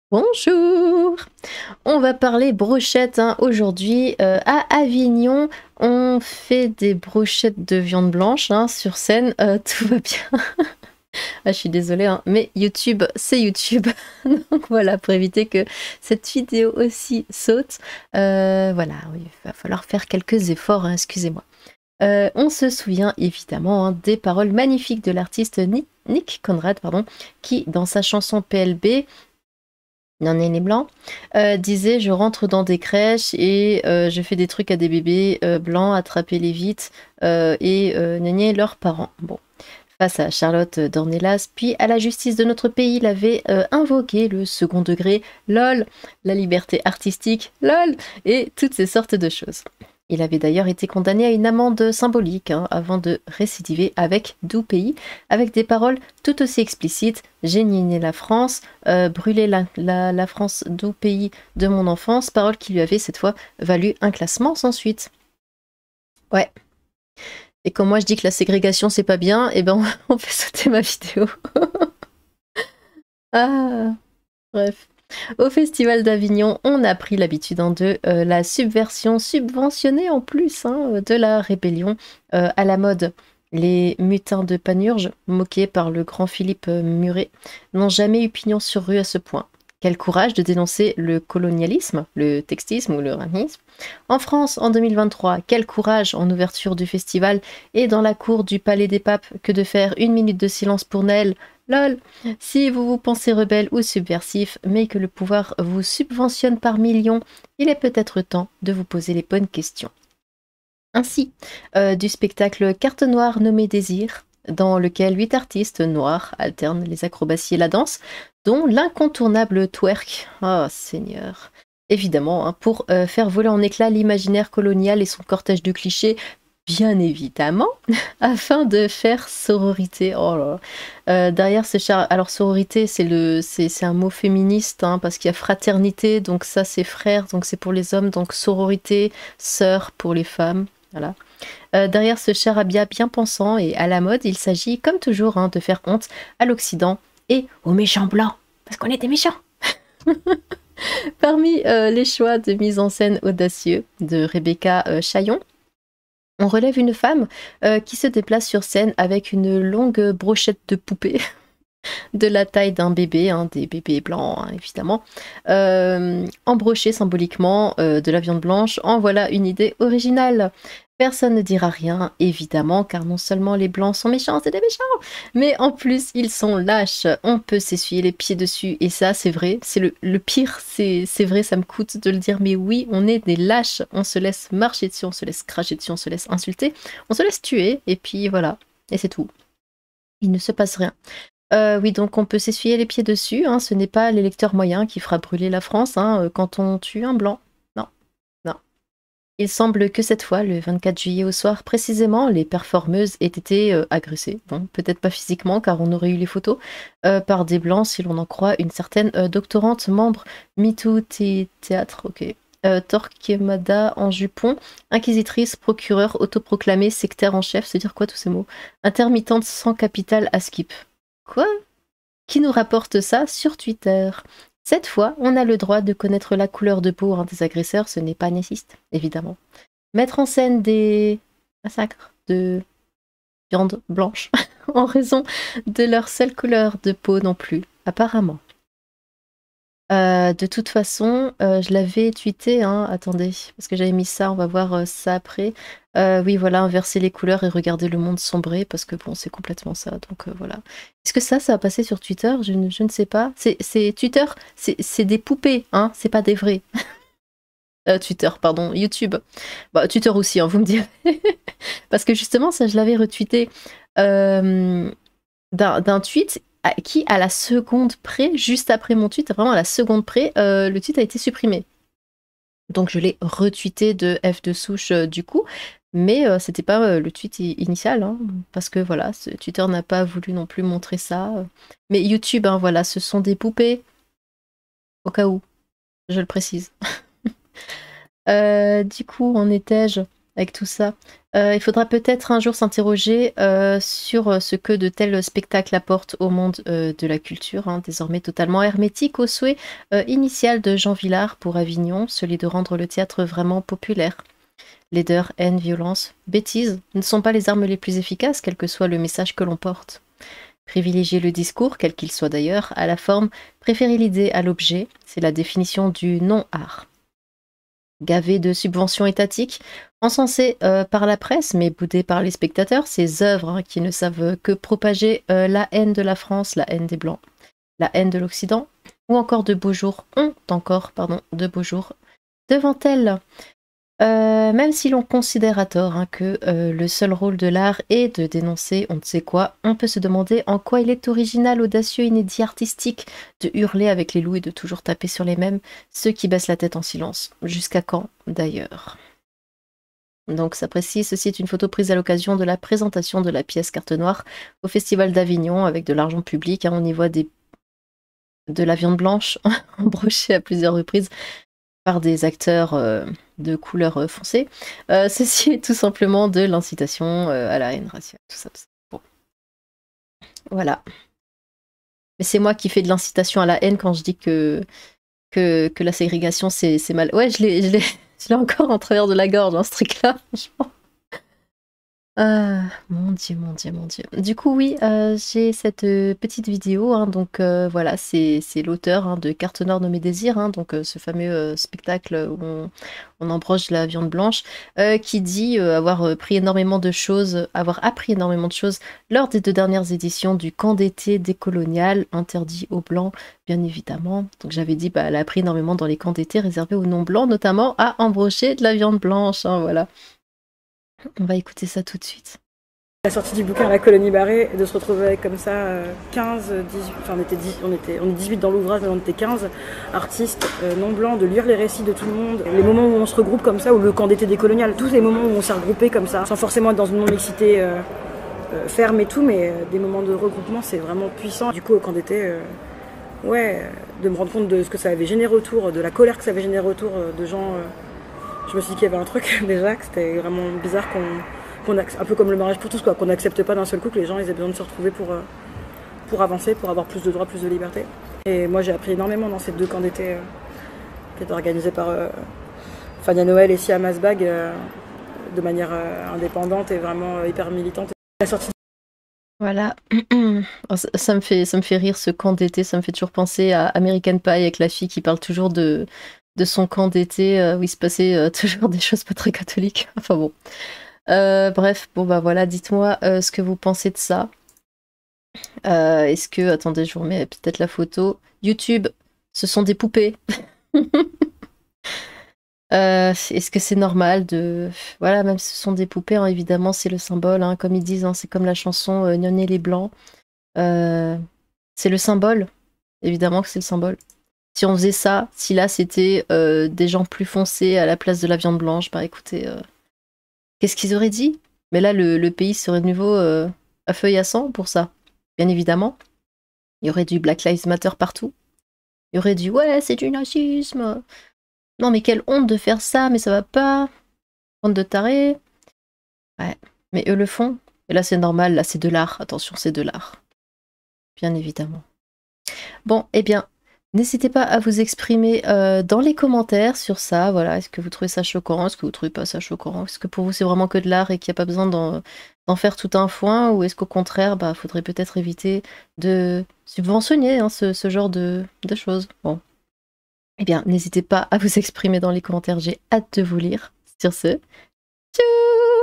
Bonjour! On va parler brochettes hein. Aujourd'hui. À Avignon, on fait des brochettes de viande blanche hein, sur scène. Tout va bien. Ah, je suis désolée, hein, mais YouTube, c'est YouTube. Donc voilà, pour éviter que cette vidéo aussi saute. Voilà, oui, il va falloir faire quelques efforts, hein, excusez-moi. On se souvient évidemment hein, des paroles magnifiques de l'artiste Nick Conrad, pardon, qui, dans sa chanson PLB, Non est les blancs, disait je rentre dans des crèches et je fais des trucs à des bébés blancs, attrapez-les vite et gnagnez leurs parents. Bon, face à Charlotte Dornelas, puis à la justice de notre pays, il avait invoqué le second degré, lol, la liberté artistique, lol, et toutes ces sortes de choses. Il avait d'ailleurs été condamné à une amende symbolique hein, avant de récidiver avec Doux Pays, avec des paroles tout aussi explicites. J'ai nié la France, brûler la France Doux Pays de mon enfance, paroles qui lui avaient cette fois valu un classement sans suite. Ouais. Et quand moi je dis que la ségrégation c'est pas bien, et ben on fait sauter ma vidéo. Ah, bref. Au Festival d'Avignon, on a pris l'habitude hein, de la subversion subventionnée en plus hein, de la rébellion à la mode. Les mutins de Panurge, moqués par le grand Philippe Muret, n'ont jamais eu pignon sur rue à ce point. Quel courage de dénoncer le colonialisme, le textisme ou le racisme. En France, en 2023, quel courage en ouverture du festival et dans la cour du Palais des Papes que de faire une minute de silence pour Naël. Lol. Si vous vous pensez rebelle ou subversif, mais que le pouvoir vous subventionne par millions, il est peut-être temps de vous poser les bonnes questions. Ainsi, du spectacle Carte Noire nommé Désir, dans lequel 8 artistes noirs alternent les acrobaties et la danse, dont l'incontournable twerk. Oh Seigneur. Évidemment, hein, pour faire voler en éclats l'imaginaire colonial et son cortège de clichés, bien évidemment, afin de faire sororité. Oh là là. Derrière ce char, alors sororité, c'est un mot féministe hein, parce qu'il y a fraternité, donc ça c'est frère, donc c'est pour les hommes, donc sororité, sœur pour les femmes. Voilà. Derrière ce charabia bien pensant et à la mode, il s'agit comme toujours hein, de faire honte à l'Occident et aux méchants blancs, parce qu'on est des méchants. Parmi les choix de mise en scène audacieux de Rebecca Chaillon, on relève une femme qui se déplace sur scène avec une longue brochette de poupée de la taille d'un bébé, hein, des bébés blancs hein, évidemment, embrochée symboliquement de la viande blanche. En voilà une idée originale. Personne ne dira rien, évidemment, car non seulement les blancs sont méchants, c'est des méchants, mais en plus ils sont lâches. On peut s'essuyer les pieds dessus, et ça c'est vrai, c'est le pire, c'est vrai, ça me coûte de le dire, mais oui, on est des lâches, on se laisse marcher dessus, on se laisse cracher dessus, on se laisse insulter, on se laisse tuer, et puis voilà, et c'est tout. Il ne se passe rien. Oui, donc on peut s'essuyer les pieds dessus, hein, ce n'est pas l'électeur moyen qui fera brûler la France hein, quand on tue un blanc. Non, non. Il semble que cette fois, le 24 juillet au soir précisément, les performeuses aient été agressées. Bon, peut-être pas physiquement, car on aurait eu les photos, par des blancs, si l'on en croit une certaine doctorante membre MeToo Théâtre, ok. Torquemada en jupon, inquisitrice, procureur, autoproclamée, sectaire en chef, se dire quoi tous ces mots? Intermittente sans capital à skip. Quoi? Qui nous rapporte ça sur Twitter? Cette fois, on a le droit de connaître la couleur de peau hein, des agresseurs, ce n'est pas néciste, évidemment. Mettre en scène des massacres de viande blanche en raison de leur seule couleur de peau non plus, apparemment. De toute façon, je l'avais tweeté, hein, attendez, parce que j'avais mis ça, on va voir ça après. Oui, voilà, inverser les couleurs et regarder le monde sombrer, parce que bon, c'est complètement ça, donc voilà. Est-ce que ça va passer sur Twitter? Je ne sais pas. C'est Twitter, c'est des poupées, hein, c'est pas des vrais. Twitter, pardon, YouTube. Bah, Twitter aussi, hein, vous me direz. Parce que justement, ça, je l'avais retweeté d'un tweet qui, à la seconde près, juste après mon tweet, vraiment à la seconde près, le tweet a été supprimé. Donc je l'ai retweeté de F de souche du coup, mais c'était pas le tweet initial, hein, parce que voilà, Twitter n'a pas voulu non plus montrer ça. Mais YouTube, hein, voilà, ce sont des poupées, au cas où, je le précise. Du coup, en étais-je? avec tout ça. Il faudra peut-être un jour s'interroger sur ce que de tels spectacles apportent au monde de la culture, hein, désormais totalement hermétique au souhait initial de Jean Vilar pour Avignon, celui de rendre le théâtre vraiment populaire. Laideur, haine, violence, bêtise ne sont pas les armes les plus efficaces, quel que soit le message que l'on porte. Privilégier le discours, quel qu'il soit d'ailleurs, à la forme, préférer l'idée à l'objet, c'est la définition du non-art. Gavé de subventions étatiques, encensées par la presse, mais boudées par les spectateurs, ces œuvres hein, qui ne savent que propager la haine de la France, la haine des Blancs, la haine de l'Occident, ou encore de beaux jours, ont encore, de beaux jours devant elles. Même si l'on considère à tort hein, que le seul rôle de l'art est de dénoncer on ne sait quoi, on peut se demander en quoi il est original, audacieux, inédit, artistique de hurler avec les loups et de toujours taper sur les mêmes, ceux qui baissent la tête en silence. Jusqu'à quand, d'ailleurs? Donc ça précise, ceci est une photo prise à l'occasion de la présentation de la pièce Carte Noire au Festival d'Avignon avec de l'argent public. Hein, on y voit de la viande blanche embrochée à plusieurs reprises par des acteurs de couleur foncée. Ceci est tout simplement de l'incitation à la haine raciale, tout ça. Bon. Voilà. Mais c'est moi qui fais de l'incitation à la haine quand je dis que la ségrégation c'est mal. Ouais, je l'ai encore en travers de la gorge, hein, ce truc-là, franchement. Mon Dieu, mon Dieu, mon Dieu. Du coup, oui, j'ai cette petite vidéo. Hein, donc voilà, c'est l'auteur hein, de Carte Noire nommée Désir, hein, donc ce fameux spectacle où on embroche la viande blanche, qui dit avoir appris énormément de choses lors des 2 dernières éditions du camp d'été décolonial, interdit aux blancs, bien évidemment. Donc j'avais dit, bah, elle a appris énormément dans les camps d'été réservés aux non-blancs, notamment à embrocher de la viande blanche. Hein, voilà. On va écouter ça tout de suite. La sortie du bouquin à la colonie Barré, de se retrouver avec comme ça 15, 18, enfin on est 18 dans l'ouvrage, mais on était 15 artistes non blancs, de lire les récits de tout le monde, les moments où on se regroupe comme ça, ou le camp d'été décolonial, tous les moments où on s'est regroupé comme ça, sans forcément être dans une non-mixité ferme et tout, mais des moments de regroupement, c'est vraiment puissant. Du coup, au camp d'été, de me rendre compte de ce que ça avait généré autour, de la colère que ça avait généré autour de gens. Je me suis dit qu'il y avait un truc déjà, que c'était vraiment bizarre un peu comme le mariage pour tous, quoi, qu'on n'accepte pas d'un seul coup, que les gens ils aient besoin de se retrouver pour avancer, pour avoir plus de droits, plus de liberté. Et moi j'ai appris énormément dans ces 2 camps d'été qui étaient organisés par Fania Noël et Sia Masbag de manière indépendante et vraiment hyper militante. La sortie. Voilà. Ça me fait rire ce camp d'été, ça me fait toujours penser à American Pie avec la fille qui parle toujours de son camp d'été où il se passait toujours des choses pas très catholiques. Enfin bon. Bref, bon bah voilà, dites-moi ce que vous pensez de ça. Est-ce que... Attendez, je vous remets peut-être la photo. YouTube, ce sont des poupées. Est-ce que c'est normal de... Voilà, même si ce sont des poupées, hein, évidemment, c'est le symbole. Hein, comme ils disent, hein, c'est comme la chanson Gnôner les Blancs. C'est le symbole. Évidemment que c'est le symbole. Si on faisait ça, si là c'était des gens plus foncés à la place de la viande blanche, bah écoutez, qu'est-ce qu'ils auraient dit? Mais là, le pays serait de nouveau à feuille à sang pour ça. Bien évidemment. Il y aurait du Black Lives Matter partout. Il y aurait du ouais, c'est du nazisme. Non, mais quelle honte de faire ça, mais ça va pas. Bande de tarés. Ouais, mais eux le font. Et là, c'est normal, là, c'est de l'art. Attention, c'est de l'art. Bien évidemment. Bon, eh bien, n'hésitez pas à vous exprimer dans les commentaires sur ça. Voilà, est-ce que vous trouvez ça choquant? Est-ce que vous trouvez pas ça choquant? Est-ce que pour vous c'est vraiment que de l'art et qu'il n'y a pas besoin d'en faire tout un foin? Ou est-ce qu'au contraire, bah, faudrait peut-être éviter de subventionner hein, ce genre de choses? Bon. Eh bien, n'hésitez pas à vous exprimer dans les commentaires. J'ai hâte de vous lire. Sur ce, tchou!